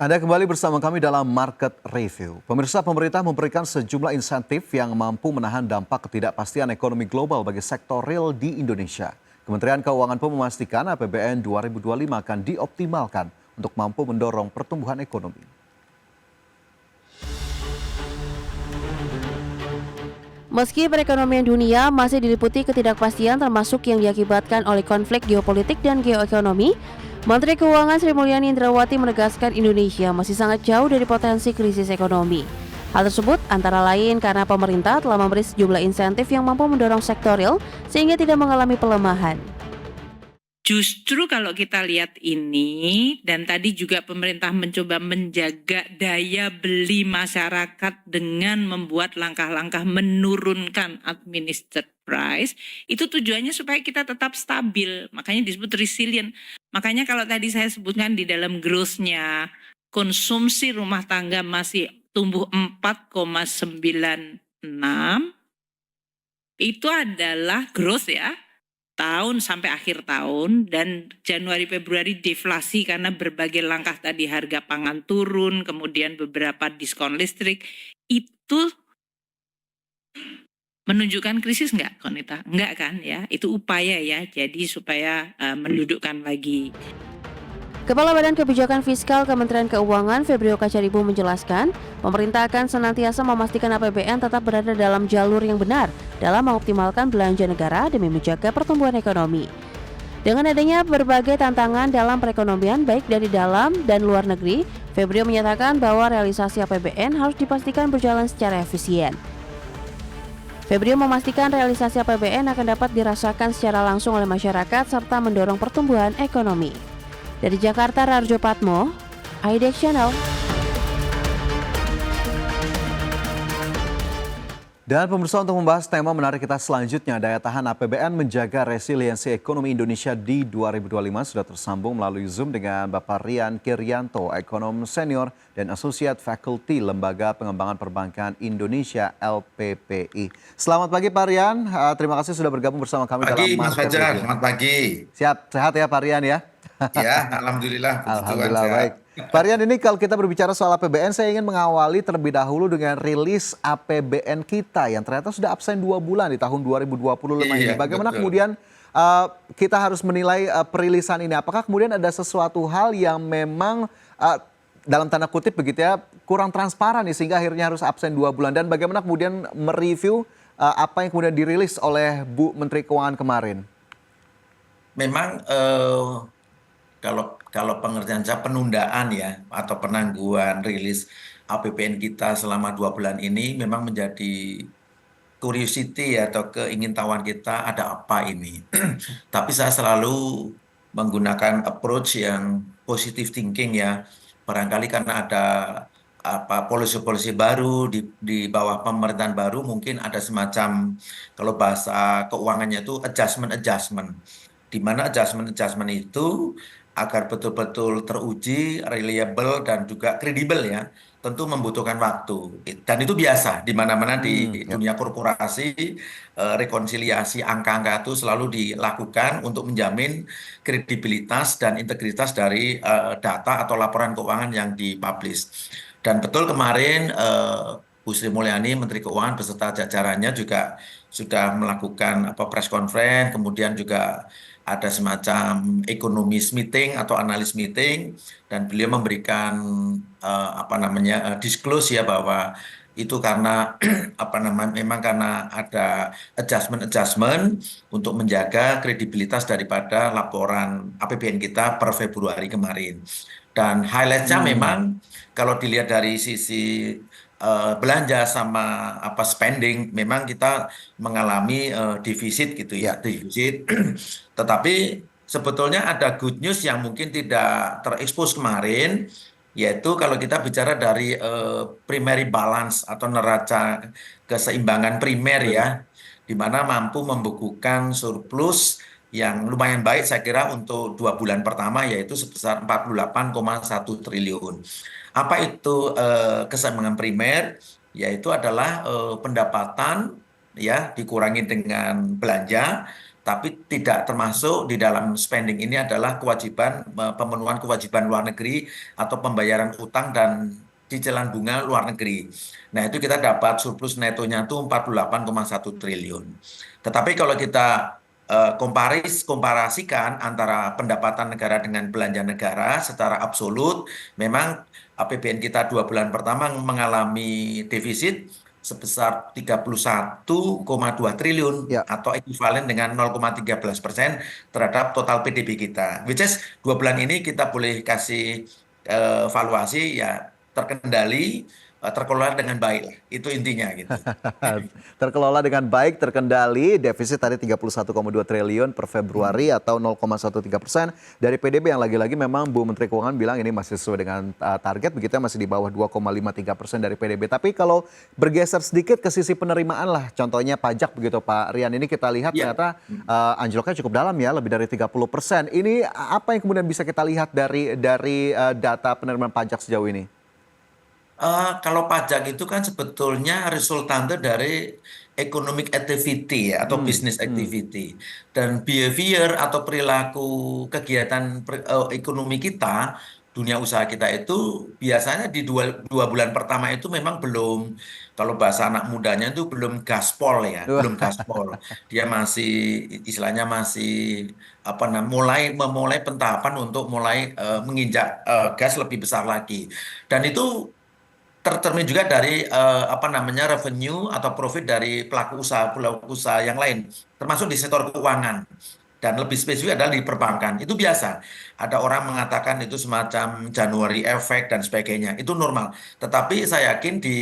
Anda kembali bersama kami dalam Market Review. Pemirsa, pemerintah memberikan sejumlah insentif yang mampu menahan dampak ketidakpastian ekonomi global bagi sektor real di Indonesia. Kementerian Keuangan pun memastikan APBN 2025 akan dioptimalkan untuk mampu mendorong pertumbuhan ekonomi. Meski perekonomian dunia masih diliputi ketidakpastian termasuk yang diakibatkan oleh konflik geopolitik dan geoekonomi, Menteri Keuangan Sri Mulyani Indrawati menegaskan Indonesia masih sangat jauh dari potensi krisis ekonomi. Hal tersebut antara lain karena pemerintah telah memberi sejumlah insentif yang mampu mendorong sektor real sehingga tidak mengalami pelemahan. Justru kalau kita lihat ini, dan tadi juga pemerintah mencoba menjaga daya beli masyarakat dengan membuat langkah-langkah menurunkan administered price, itu tujuannya supaya kita tetap stabil, makanya disebut resilient. Makanya kalau tadi saya sebutkan di dalam growth-nya, konsumsi rumah tangga masih tumbuh 4,96, itu adalah growth ya, tahun sampai akhir tahun, dan Januari Februari deflasi karena berbagai langkah tadi, harga pangan turun, kemudian beberapa diskon listrik. Itu menunjukkan krisis nggak, Konita? Enggak kan ya, itu upaya ya, jadi supaya mendudukkan lagi. Kepala Badan Kebijakan Fiskal Kementerian Keuangan Febrio Kacaribu menjelaskan, pemerintah akan senantiasa memastikan APBN tetap berada dalam jalur yang benar dalam mengoptimalkan belanja negara demi menjaga pertumbuhan ekonomi. Dengan adanya berbagai tantangan dalam perekonomian baik dari dalam dan luar negeri, Febrio menyatakan bahwa realisasi APBN harus dipastikan berjalan secara efisien. Febrio memastikan realisasi APBN akan dapat dirasakan secara langsung oleh masyarakat serta mendorong pertumbuhan ekonomi. Dari Jakarta, Rarjo Patmo, IDEX Channel. Dan pemirsa, untuk membahas tema menarik kita selanjutnya, daya tahan APBN menjaga resiliensi ekonomi Indonesia di 2025, sudah tersambung melalui Zoom dengan Bapak Rian Kirianto, ekonom senior dan Associate Faculty Lembaga Pengembangan Perbankan Indonesia LPPI. Selamat pagi Pak Rian, terima kasih sudah bergabung bersama kami dalam Mas Market Fajar, Review. selamat pagi. Siap, sehat ya Pak Rian ya? Ya, alhamdulillah puji Tuhan Alhamdulillah sehat. baik. Pak Rian, ini kalau kita berbicara soal APBN, saya ingin mengawali terlebih dahulu dengan rilis APBN kita yang ternyata sudah absen 2 bulan di tahun 2025 ini. Iya, Bagaimana betul. kemudian kita harus menilai perilisan ini? Apakah kemudian ada sesuatu hal yang memang dalam tanda kutip begitu ya, kurang transparan nih sehingga akhirnya harus absen 2 bulan? Dan bagaimana kemudian mereview apa yang kemudian dirilis oleh Bu Menteri Keuangan kemarin? Memang kalau pengertian saya penundaan ya atau penangguhan rilis APBN kita selama 2 bulan ini memang menjadi curiosity atau keingintahuan kita, ada apa ini. Tapi saya selalu menggunakan approach yang positive thinking ya. Barangkali karena ada polisi-polisi baru di bawah pemerintahan baru, mungkin ada semacam, kalau bahasa keuangannya itu adjustment, di mana adjustment itu agar betul-betul teruji, reliable dan juga kredibel ya, tentu membutuhkan waktu. Dan itu biasa di mana-mana di Ya. dunia korporasi, rekonsiliasi angka-angka itu selalu dilakukan untuk menjamin kredibilitas dan integritas dari data atau laporan keuangan yang dipublish. Dan betul kemarin Bu Sri Mulyani, Menteri Keuangan beserta jajarannya juga sudah melakukan press conference, kemudian juga ada semacam ekonomis meeting atau analis meeting, dan beliau memberikan disclose ya bahwa itu karena memang karena ada adjustment untuk menjaga kredibilitas daripada laporan APBN kita per Februari kemarin. Dan highlight-nya memang kalau dilihat dari sisi belanja sama spending, memang kita mengalami defisit gitu ya, defisit. Tetapi sebetulnya ada good news yang mungkin tidak terekspos kemarin, yaitu kalau kita bicara dari primary balance atau neraca keseimbangan primer ya, di mana mampu membukukan surplus yang lumayan baik saya kira untuk 2 bulan pertama, yaitu sebesar 48,1 triliun. Apa itu keseimbangan primer? Yaitu adalah pendapatan ya dikurangi dengan belanja, tapi tidak termasuk di dalam spending ini adalah kewajiban pemenuhan kewajiban luar negeri atau pembayaran utang dan cicilan bunga luar negeri. Nah, itu kita dapat surplus netonya tuh 48,1 triliun. Tetapi kalau kita komparasikan antara pendapatan negara dengan belanja negara secara absolut, memang APBN kita 2 bulan pertama mengalami defisit sebesar 31,2 triliun Ya. atau ekuivalen dengan 0,13% terhadap total PDB kita. Which is 2 bulan ini kita boleh kasih valuasi ya terkendali, terkelola dengan baik lah. Itu intinya gitu. Terkelola dengan baik, terkendali, defisit tadi 31,2 triliun per Februari atau 0,13% dari PDB yang lagi-lagi memang Bu Menteri Keuangan bilang ini masih sesuai dengan target, begitu ya, masih di bawah 2,53% dari PDB. Tapi kalau bergeser sedikit ke sisi penerimaan lah, contohnya pajak begitu Pak Rian, ini kita lihat Iya. ternyata anjloknya cukup dalam ya, lebih dari 30%. Ini apa yang kemudian bisa kita lihat dari data penerimaan pajak sejauh ini? Kalau pajak itu kan sebetulnya resultante dari economic activity ya, atau Hmm, business hmm. activity. Dan behavior atau perilaku kegiatan ekonomi kita, dunia usaha kita itu biasanya di 2 bulan pertama itu memang belum, kalau bahasa anak mudanya itu belum gaspol ya, belum gaspol. Dia masih istilahnya masih apa namanya memulai pentahapan untuk mulai menginjak gas lebih besar lagi. Dan itu tercermin juga dari apa namanya revenue atau profit dari pelaku usaha yang lain, termasuk di sektor keuangan. Dan lebih spesifik adalah di perbankan. Itu biasa. Ada orang mengatakan itu semacam Januari effect dan sebagainya. Itu normal. Tetapi saya yakin di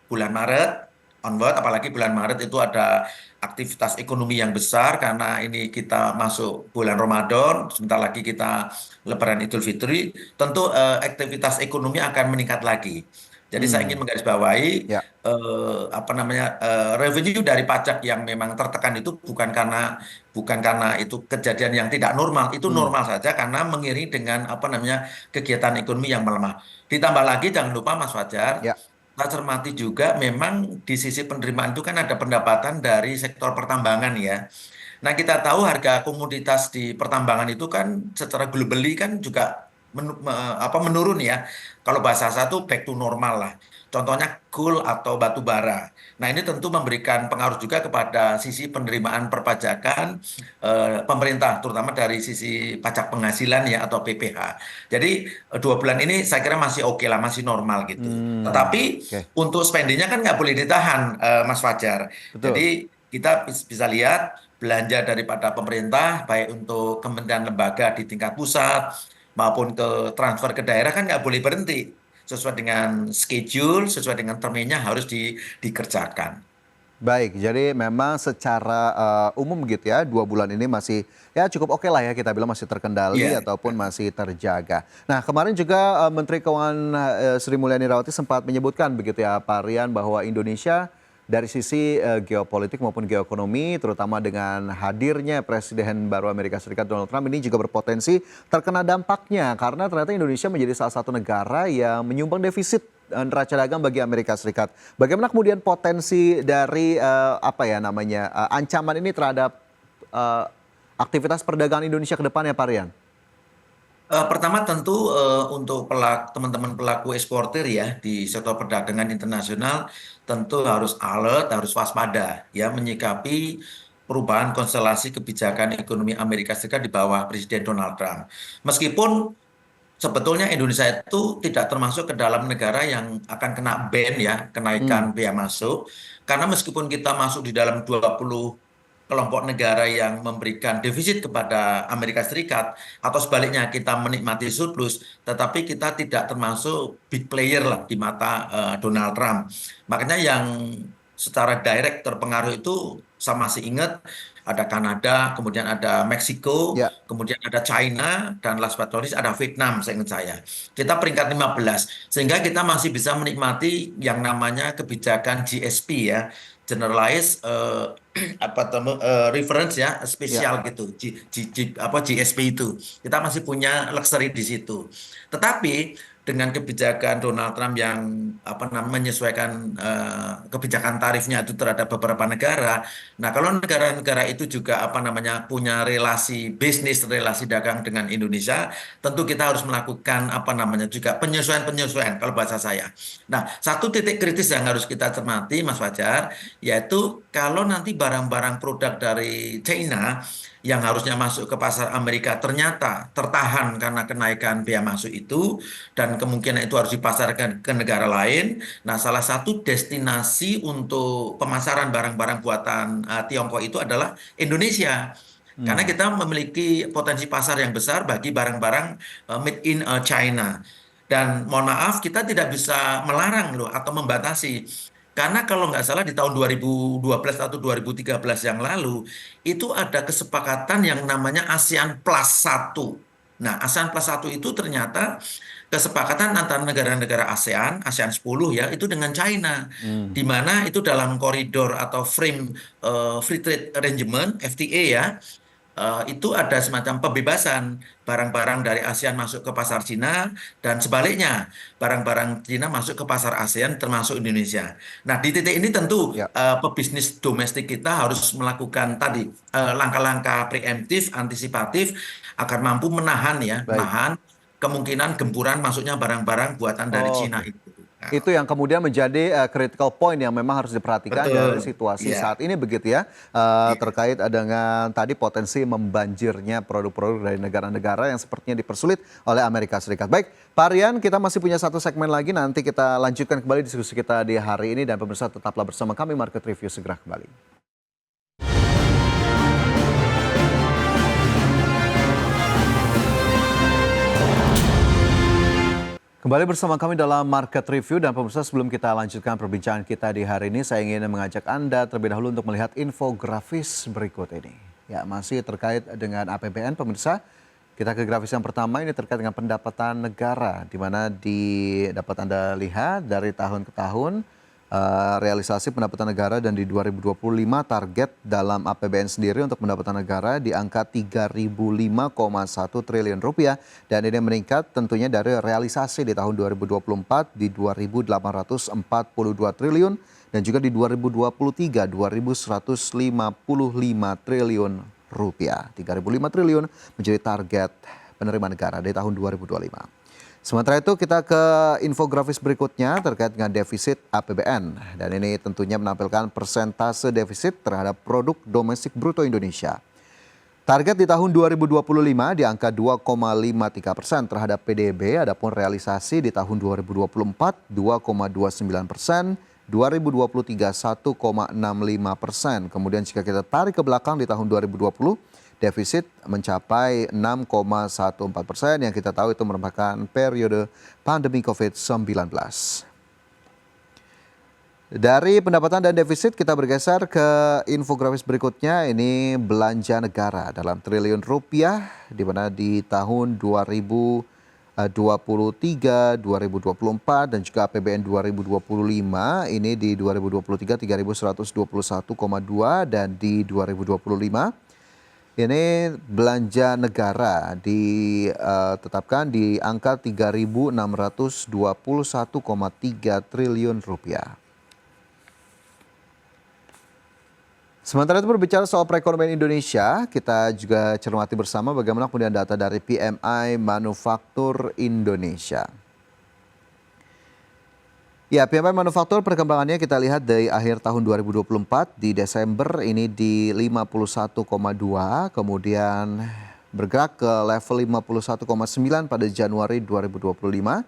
bulan Maret onward, apalagi bulan Maret itu ada aktivitas ekonomi yang besar karena ini kita masuk bulan Ramadan, sebentar lagi kita Lebaran Idul Fitri, tentu aktivitas ekonomi akan meningkat lagi. Jadi saya ingin Hmm, menggarisbawahi ya. apa namanya revenue dari pajak yang memang tertekan itu bukan karena itu kejadian yang tidak normal, itu Hmm, normal saja karena mengiring dengan apa namanya kegiatan ekonomi yang melemah. Ditambah lagi jangan lupa Mas Fajar, ya. kita cermati juga memang di sisi penerimaan itu kan ada pendapatan dari sektor pertambangan ya. Nah, kita tahu harga komoditas di pertambangan itu kan secara globally kan juga menurun ya. Kalau bahasa satu back to normal lah. Contohnya gold atau batu bara. Nah, ini tentu memberikan pengaruh juga kepada sisi penerimaan perpajakan pemerintah, terutama dari sisi pajak penghasilan ya atau PPH. Jadi 2 bulan ini saya kira masih oke lah, masih normal gitu. Hmm, Tetapi oke, untuk spendingnya kan nggak boleh ditahan, Mas Fajar. betul. Jadi kita bisa lihat belanja daripada pemerintah, baik untuk kementerian lembaga di tingkat pusat maupun ke transfer ke daerah kan nggak boleh berhenti. Sesuai dengan schedule, sesuai dengan terminnya harus dikerjakan. Baik, jadi memang secara umum gitu ya, 2 bulan ini masih ya cukup oke lah ya, kita bilang masih terkendali Iya. ataupun masih terjaga. Nah, kemarin juga Menteri Keuangan Sri Mulyani Rawati sempat menyebutkan begitu ya Pak Rian, bahwa Indonesia dari sisi geopolitik maupun geoekonomi, terutama dengan hadirnya Presiden baru Amerika Serikat Donald Trump, ini juga berpotensi terkena dampaknya karena ternyata Indonesia menjadi salah satu negara yang menyumbang defisit neraca dagang bagi Amerika Serikat. Bagaimana kemudian potensi dari apa ya namanya ancaman ini terhadap eh, aktivitas perdagangan Indonesia ke depannya, Pak Rian? Pertama tentu untuk teman-teman pelaku eksportir ya di sektor perdagangan internasional tentu harus alert, harus waspada ya menyikapi perubahan konstelasi kebijakan ekonomi Amerika Serikat di bawah Presiden Donald Trump. Meskipun sebetulnya Indonesia itu tidak termasuk ke dalam negara yang akan kena ban ya, Hmm, kenaikan bea masuk. Karena meskipun kita masuk di dalam 20 kelompok negara yang memberikan defisit kepada Amerika Serikat, atau sebaliknya kita menikmati surplus, tetapi kita tidak termasuk big player lah di mata Donald Trump. Makanya yang secara direct terpengaruh itu saya masih ingat ada Kanada, kemudian ada Meksiko, ya. kemudian ada China, dan last but not least ada Vietnam, saya ingat saya. Kita peringkat 15, sehingga kita masih bisa menikmati yang namanya kebijakan GSP ya, Generalized reference ya, Ya. spesial gitu, GSP itu. Kita masih punya luxury di situ. Tetapi dengan kebijakan Donald Trump yang menyesuaikan kebijakan tarifnya itu terhadap beberapa negara. Nah, kalau negara-negara itu juga punya relasi bisnis, relasi dagang dengan Indonesia, tentu kita harus melakukan juga penyesuaian-penyesuaian kalau bahasa saya. Nah, satu titik kritis yang harus kita cermati, Mas Fajar, yaitu kalau nanti barang-barang produk dari China yang harusnya masuk ke pasar Amerika ternyata tertahan karena kenaikan biaya masuk itu, dan kemungkinan itu harus dipasarkan ke negara lain. Nah, salah satu destinasi untuk pemasaran barang-barang buatan Tiongkok itu adalah Indonesia. Karena kita memiliki potensi pasar yang besar bagi barang-barang made in China. Dan mohon maaf, kita tidak bisa melarang loh atau membatasi. Karena kalau nggak salah di tahun 2012 atau 2013 yang lalu, itu ada kesepakatan yang namanya ASEAN Plus 1. Nah, ASEAN Plus 1 itu ternyata kesepakatan antara negara-negara ASEAN, ASEAN 10 ya, itu dengan China. Di mana itu dalam koridor atau frame Free Trade Arrangement, FTA ya, itu ada semacam pembebasan barang-barang dari ASEAN masuk ke pasar Cina dan sebaliknya barang-barang Cina masuk ke pasar ASEAN termasuk Indonesia. Nah, di titik ini tentu Ya, pebisnis domestik kita harus melakukan tadi langkah-langkah preemptif, antisipatif agar mampu baik. menahan kemungkinan gempuran masuknya barang-barang buatan dari Cina Oke. itu. Nah, Itu yang kemudian menjadi critical point yang memang harus diperhatikan dari betul. situasi Iya. saat ini begitu ya, Iya. terkait dengan tadi potensi membanjirnya produk-produk dari negara-negara yang sepertinya dipersulit oleh Amerika Serikat. Baik, Pak Rian, kita masih punya satu segmen lagi, nanti kita lanjutkan kembali diskusi kita di hari ini dan pemirsa tetaplah bersama kami, Market Review segera kembali. Kembali bersama kami dalam Market Review dan pemirsa, sebelum kita lanjutkan perbincangan kita di hari ini, saya ingin mengajak Anda terlebih dahulu untuk melihat infografis berikut ini. Ya, masih terkait dengan APBN pemirsa. Kita ke grafis yang pertama, ini terkait dengan pendapatan negara, di mana dapat Anda lihat dari tahun ke tahun realisasi pendapatan negara, dan di 2025 target dalam APBN sendiri untuk pendapatan negara di angka 3.005,1 triliun rupiah, dan ini meningkat tentunya dari realisasi di tahun 2024 di 2.842 triliun dan juga di 2023 2.155 triliun rupiah. 3.005 triliun menjadi target penerimaan negara di tahun 2025. Sementara itu kita ke infografis berikutnya terkait dengan defisit APBN, dan ini tentunya menampilkan persentase defisit terhadap produk domestik bruto Indonesia. Target di tahun 2025 di angka 2,53% terhadap PDB, adapun realisasi di tahun 2024 2,29%, 2023 1,65%. Kemudian jika kita tarik ke belakang di tahun 2020, defisit mencapai 6,14% yang kita tahu itu merupakan periode pandemi COVID-19. Dari pendapatan dan defisit kita bergeser ke infografis berikutnya, ini belanja negara dalam triliun rupiah, di mana di tahun 2023, 2024 dan juga APBN 2025 ini di 2023 3.121,2 dan di 2025 ini belanja negara ditetapkan di angka 3.621,3 triliun rupiah. Sementara itu berbicara soal perekonomian Indonesia, kita juga cermati bersama bagaimana kemudian data dari PMI Manufaktur Indonesia. Ya, PMI Manufaktur perkembangannya kita lihat dari akhir tahun 2024 di Desember ini di 51,2, kemudian bergerak ke level 51,9 pada Januari 2025,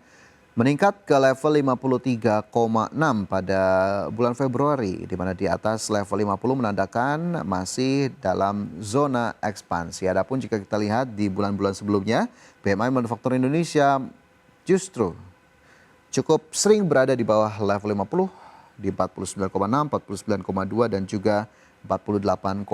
meningkat ke level 53,6 pada bulan Februari, di mana di atas level 50 menandakan masih dalam zona ekspansi. Adapun jika kita lihat di bulan-bulan sebelumnya, PMI Manufaktur Indonesia justru cukup sering berada di bawah level 50 di 49,6, 49,2 dan juga 48,9.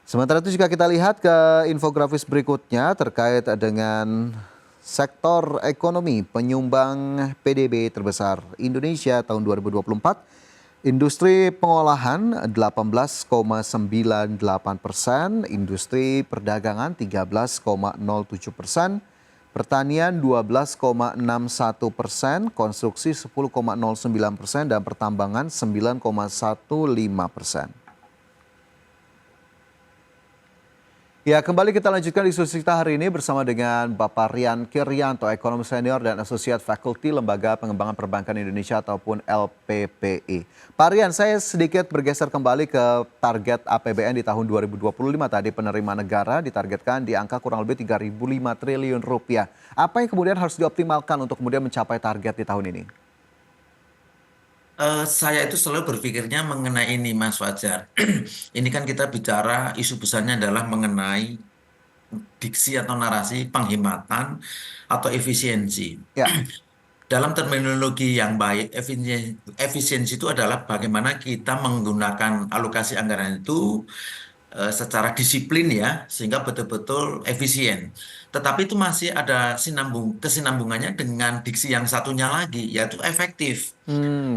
Sementara itu jika kita lihat ke infografis berikutnya terkait dengan sektor ekonomi penyumbang PDB terbesar Indonesia tahun 2024, industri pengolahan 18,98%, industri perdagangan 13,07%, pertanian 12,61%, konstruksi 10,09%, dan pertambangan 9,15%. Ya, kembali kita lanjutkan diskusi kita hari ini bersama dengan Bapak Rian Kiryanto, ekonom senior dan Associate Faculty Lembaga Pengembangan Perbankan Indonesia ataupun LPPI. Pak Rian, saya sedikit bergeser kembali ke target APBN di tahun 2025 tadi. Penerimaan negara ditargetkan di angka kurang lebih 3.005 triliun rupiah. Apa yang kemudian harus dioptimalkan untuk kemudian mencapai target di tahun ini? Saya itu selalu berpikirnya mengenai ini, Mas Fajar. Ini kan kita bicara isu besarnya adalah mengenai diksi atau narasi penghematan atau efisiensi. Ya. Dalam terminologi yang baik, efisiensi itu adalah bagaimana kita menggunakan alokasi anggaran itu secara disiplin ya, sehingga betul-betul efisien. Tetapi itu masih ada kesinambungannya dengan diksi yang satunya lagi, yaitu efektif.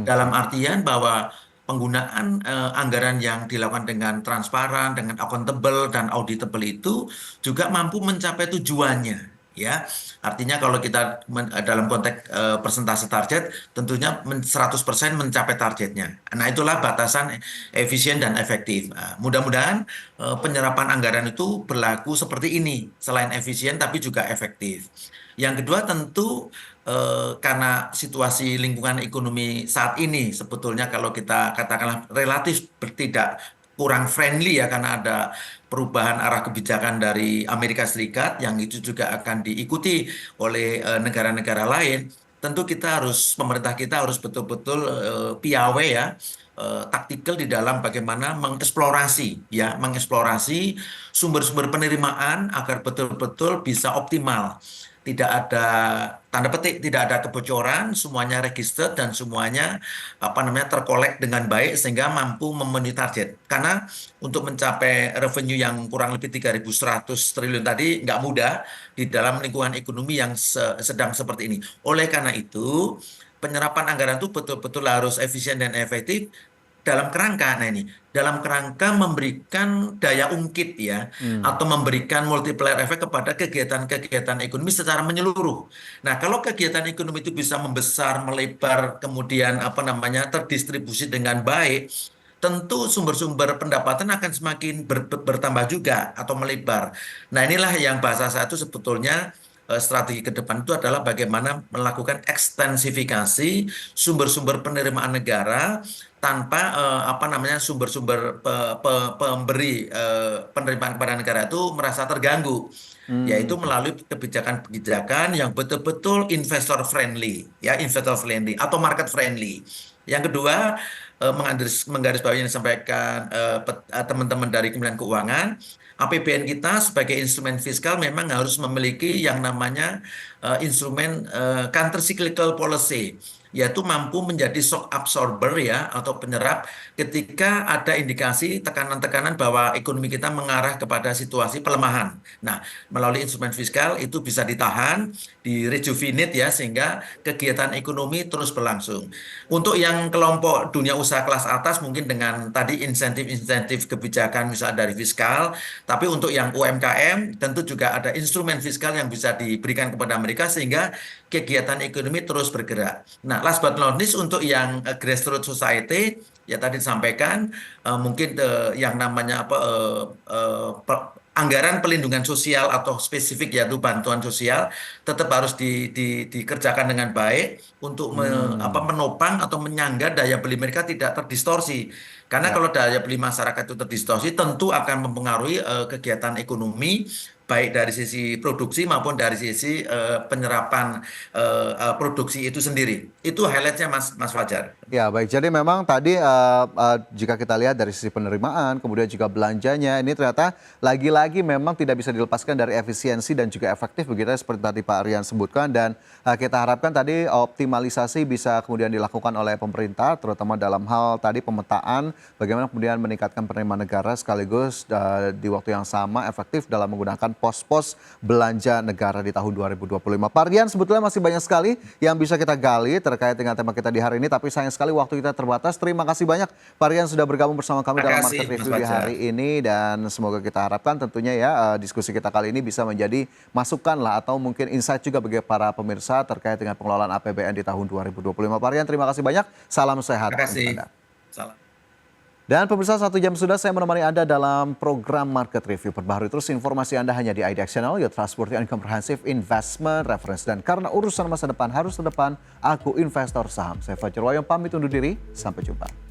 Dalam artian bahwa penggunaan anggaran yang dilakukan dengan transparan, dengan accountable dan auditable itu juga mampu mencapai tujuannya. Ya, artinya kalau kita dalam konteks persentase target, tentunya 100% mencapai targetnya. Nah, itulah batasan efisien dan efektif. Mudah-mudahan penyerapan anggaran itu berlaku seperti ini, selain efisien tapi juga efektif. Yang kedua tentu karena situasi lingkungan ekonomi saat ini sebetulnya kalau kita katakanlah relatif tidak kurang friendly ya, karena ada perubahan arah kebijakan dari Amerika Serikat yang itu juga akan diikuti oleh negara-negara lain. Tentu pemerintah kita harus betul-betul piawe ya, taktikal di dalam bagaimana mengeksplorasi sumber-sumber penerimaan agar betul-betul bisa optimal. Tidak ada tanda petik, tidak ada kebocoran, semuanya registered dan semuanya terkolek dengan baik sehingga mampu memenuhi target. Karena untuk mencapai revenue yang kurang lebih 3.100 triliun tadi nggak mudah di dalam lingkungan ekonomi yang sedang seperti ini. Oleh karena itu, penyerapan anggaran itu betul-betul harus efisien dan efektif dalam kerangka memberikan daya ungkit ya, atau memberikan multiplier efek kepada kegiatan-kegiatan ekonomi secara menyeluruh. Nah, kalau kegiatan ekonomi itu bisa membesar, melebar, kemudian terdistribusi dengan baik, tentu sumber-sumber pendapatan akan semakin bertambah juga atau melebar. Nah, inilah yang bahasa saya itu sebetulnya strategi ke depan itu adalah bagaimana melakukan ekstensifikasi sumber-sumber penerimaan negara tanpa sumber-sumber pemberi penerimaan kepada negara itu merasa terganggu, yaitu melalui kebijakan-kebijakan yang betul-betul investor friendly atau market friendly. Yang kedua, menggarisbawahi yang disampaikan teman-teman dari Kementerian Keuangan, APBN kita sebagai instrumen fiskal memang harus memiliki yang namanya instrumen counter cyclical policy, yaitu mampu menjadi shock absorber ya, atau penyerap ketika ada indikasi tekanan-tekanan bahwa ekonomi kita mengarah kepada situasi pelemahan. Nah, melalui instrumen fiskal itu bisa ditahan, direjuvenate ya, sehingga kegiatan ekonomi terus berlangsung. Untuk yang kelompok dunia usaha kelas atas mungkin dengan tadi insentif-insentif kebijakan misalnya dari fiskal, tapi untuk yang UMKM tentu juga ada instrumen fiskal yang bisa diberikan kepada mereka sehingga kegiatan ekonomi terus bergerak. Nah, last but not least untuk yang grassroots society ya tadi disampaikan mungkin yang namanya anggaran pelindungan sosial atau spesifik yaitu bantuan sosial tetap harus dikerjakan dengan baik untuk menopang atau menyangga daya beli mereka tidak terdistorsi. Karena kalau daya beli masyarakat itu terdistorsi tentu akan mempengaruhi kegiatan ekonomi baik dari sisi produksi maupun dari sisi penyerapan produksi itu sendiri. Itu highlight-nya Mas Fajar. Ya baik, jadi memang tadi jika kita lihat dari sisi penerimaan, kemudian juga belanjanya, ini ternyata lagi-lagi memang tidak bisa dilepaskan dari efisiensi dan juga efektif begitu seperti tadi Pak Rian sebutkan, dan kita harapkan tadi optimalisasi bisa kemudian dilakukan oleh pemerintah, terutama dalam hal tadi pemetaan, bagaimana kemudian meningkatkan penerimaan negara sekaligus di waktu yang sama efektif dalam menggunakan pos-pos belanja negara di tahun 2025. Pak Rian, sebetulnya masih banyak sekali yang bisa kita gali terkait dengan tema kita di hari ini, tapi sayang sekali waktu kita terbatas. Terima kasih banyak Pak Rian sudah bergabung bersama kami Terima dalam kasih, Market Mas Review di Fajar. hari ini. Dan semoga kita harapkan tentunya ya diskusi kita kali ini bisa menjadi masukan lah atau mungkin insight juga bagi para pemirsa terkait dengan pengelolaan APBN di tahun 2025. Pak Rian, terima kasih banyak. Salam sehat Terima untuk kasih. Anda. Salam. Dan pemirsa, 1 jam sudah saya menemani Anda dalam program Market Review. Perbaharui terus informasi Anda hanya di IDX Channel, your trustworthy and comprehensive investment reference. Dan karena urusan masa depan harus ke depan, aku investor saham. Saya Fajar Wayong pamit undur diri, sampai jumpa.